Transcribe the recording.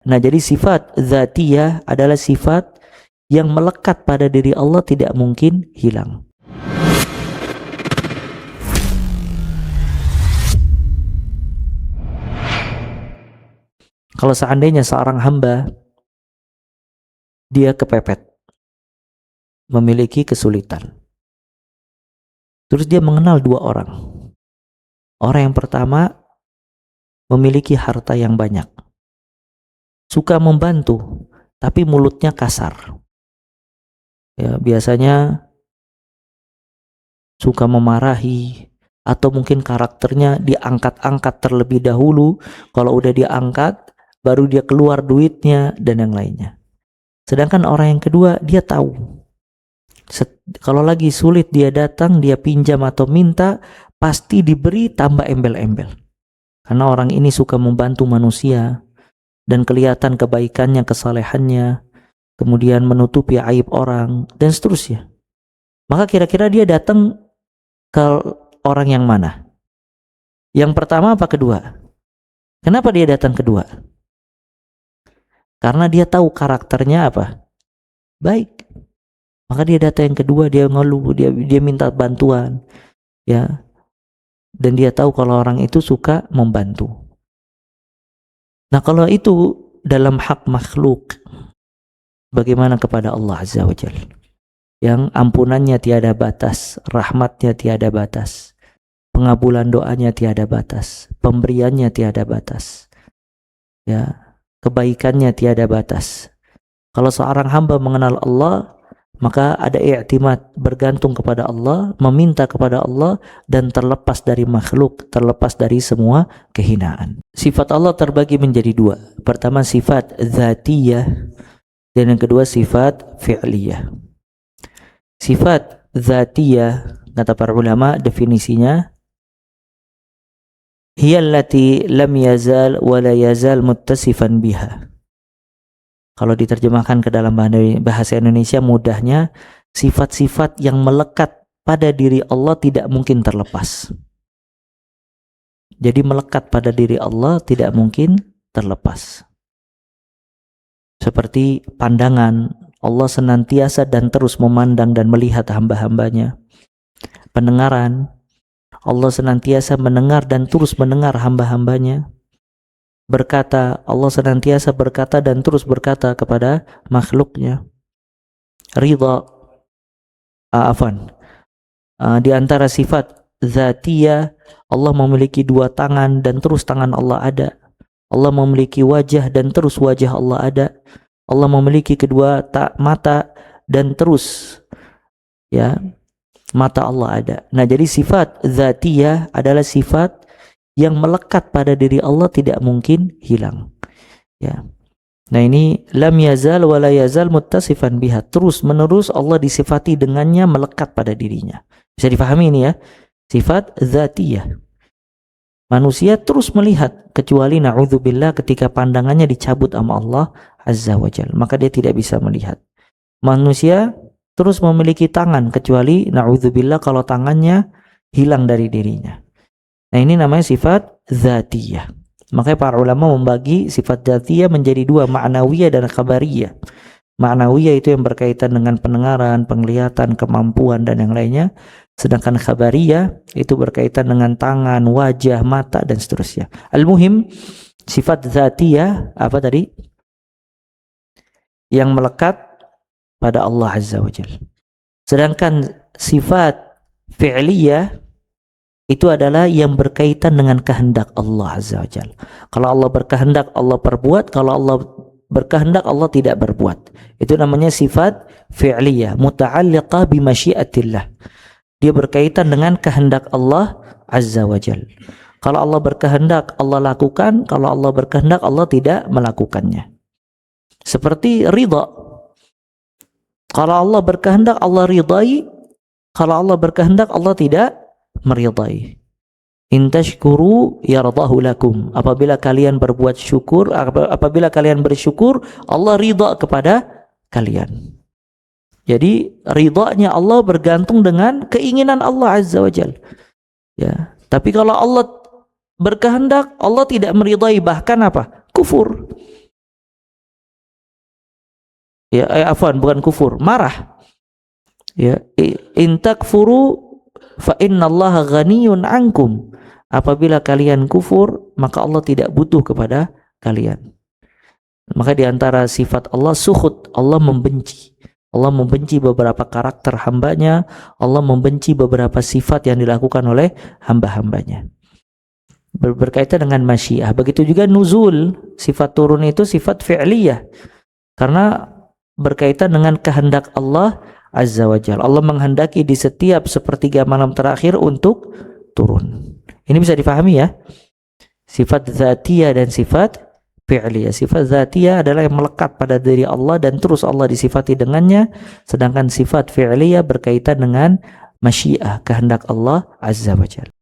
Nah, jadi sifat dzatiyah adalah sifat yang melekat pada diri Allah, tidak mungkin hilang. Kalau seandainya seorang hamba dia kepepet, memiliki kesulitan, terus dia mengenal dua orang. Orang yang pertama memiliki harta yang banyak, suka membantu, tapi mulutnya kasar. Ya, biasanya suka memarahi, atau mungkin karakternya diangkat-angkat terlebih dahulu. Kalau udah diangkat, baru dia keluar duitnya dan yang lainnya. Sedangkan orang yang kedua, dia tahu kalau lagi sulit dia datang, dia pinjam atau minta, pasti diberi tambah embel-embel. Karena orang ini suka membantu manusia dan kelihatan kebaikannya, kesalehannya, kemudian menutupi aib orang dan seterusnya. Maka kira-kira dia datang ke orang yang mana? Yang pertama apa kedua? Kenapa dia datang kedua? Karena dia tahu karakternya apa? Baik. Maka dia datang yang kedua, dia ngeluh, dia minta bantuan, ya. Dan dia tahu kalau orang itu suka membantu. Nah, kalau itu dalam hak makhluk, bagaimana kepada Allah Azza wa Jalla, yang ampunannya tiada batas, rahmatnya tiada batas, pengabulan doanya tiada batas, pemberiannya tiada batas, ya, kebaikannya tiada batas. Kalau seorang hamba mengenal Allah, maka ada i'timad, bergantung kepada Allah, meminta kepada Allah, dan terlepas dari makhluk, terlepas dari semua kehinaan. Sifat Allah terbagi menjadi dua. Pertama sifat dzatiyah, dan yang kedua sifat fi'liyah. Sifat dzatiyah, kata para ulama, definisinya hiya allati lam yazal wa la yazal muttasifan biha. Kalau diterjemahkan ke dalam bahasa Indonesia, mudahnya sifat-sifat yang melekat pada diri Allah tidak mungkin terlepas. Jadi melekat pada diri Allah tidak mungkin terlepas. Seperti pandangan, Allah senantiasa dan terus memandang dan melihat hamba-hambanya. Pendengaran, Allah senantiasa mendengar dan terus mendengar hamba-hambanya. Berkata, Allah senantiasa berkata dan terus berkata kepada makhluknya. Ridha, di antara sifat dzatiyah, Allah memiliki dua tangan dan terus tangan Allah ada. Allah memiliki wajah dan terus wajah Allah ada. Allah memiliki kedua mata dan terus, ya, mata Allah ada. Nah, jadi sifat dzatiyah adalah sifat yang melekat pada diri Allah, tidak mungkin hilang, ya. Nah, ini lam yazal wa la yazal muttasifan biha, terus menerus Allah disifati dengannya, melekat pada dirinya. Bisa dipahami ini ya, sifat dzatiyah. Manusia terus melihat, kecuali na'udzubillah ketika pandangannya dicabut sama Allah Azza wa Jalla, maka dia tidak bisa melihat. Manusia terus memiliki tangan, kecuali na'udzubillah kalau tangannya hilang dari dirinya. Nah, ini namanya sifat dzatiyah. Makanya para ulama membagi sifat dzatiyah menjadi dua, ma'nawiyah dan khabariyah. Ma'nawiyah itu yang berkaitan dengan pendengaran, penglihatan, kemampuan dan yang lainnya. Sedangkan khabariyah itu berkaitan dengan tangan, wajah, mata dan seterusnya. Al-muhim, sifat dzatiyah apa tadi? Yang melekat pada Allah Azza wa Jalla. Sedangkan sifat fi'liyah itu adalah yang berkaitan dengan kehendak Allah Azza wa Jalla. Kalau Allah berkehendak, Allah perbuat. Kalau Allah berkehendak, Allah tidak berbuat. Itu namanya sifat fi'liyah, muta'alliqah bimasyiatillah. Dia berkaitan dengan kehendak Allah Azza wa Jalla. Kalau Allah berkehendak, Allah lakukan. Kalau Allah berkehendak, Allah tidak melakukannya. Seperti ridha. Kalau Allah berkehendak, Allah ridai. Kalau Allah berkehendak, Allah tidak meridai. In tashkuru yardahu lakum. Apabila kalian berbuat syukur, apabila kalian bersyukur, Allah ridha kepada kalian. Jadi ridhanya Allah bergantung dengan keinginan Allah Azza wa Jalla. Ya, tapi kalau Allah berkehendak, Allah tidak meridai, bahkan apa? Kufur. Ya, afwan, bukan kufur, marah. Ya, in takfuru fa innallaha ghaniyun ankum. Apabila kalian kufur, maka Allah tidak butuh kepada kalian. Maka di antara sifat Allah sukhut, Allah membenci. Allah membenci beberapa karakter hambanya, Allah membenci beberapa sifat yang dilakukan oleh hamba-hambanya. Berkaitan dengan masyiah, begitu juga nuzul, sifat turun itu sifat fi'liyah. Karena berkaitan dengan kehendak Allah Azza wa Jalla. Allah menghendaki di setiap sepertiga malam terakhir untuk turun. Ini bisa dipahami ya. Sifat zatiyah dan sifat fi'liyah. Sifat zatiyah adalah yang melekat pada diri Allah dan terus Allah disifati dengannya. Sedangkan sifat fi'liyah berkaitan dengan masyiah, kehendak Allah Azza wa Jalla.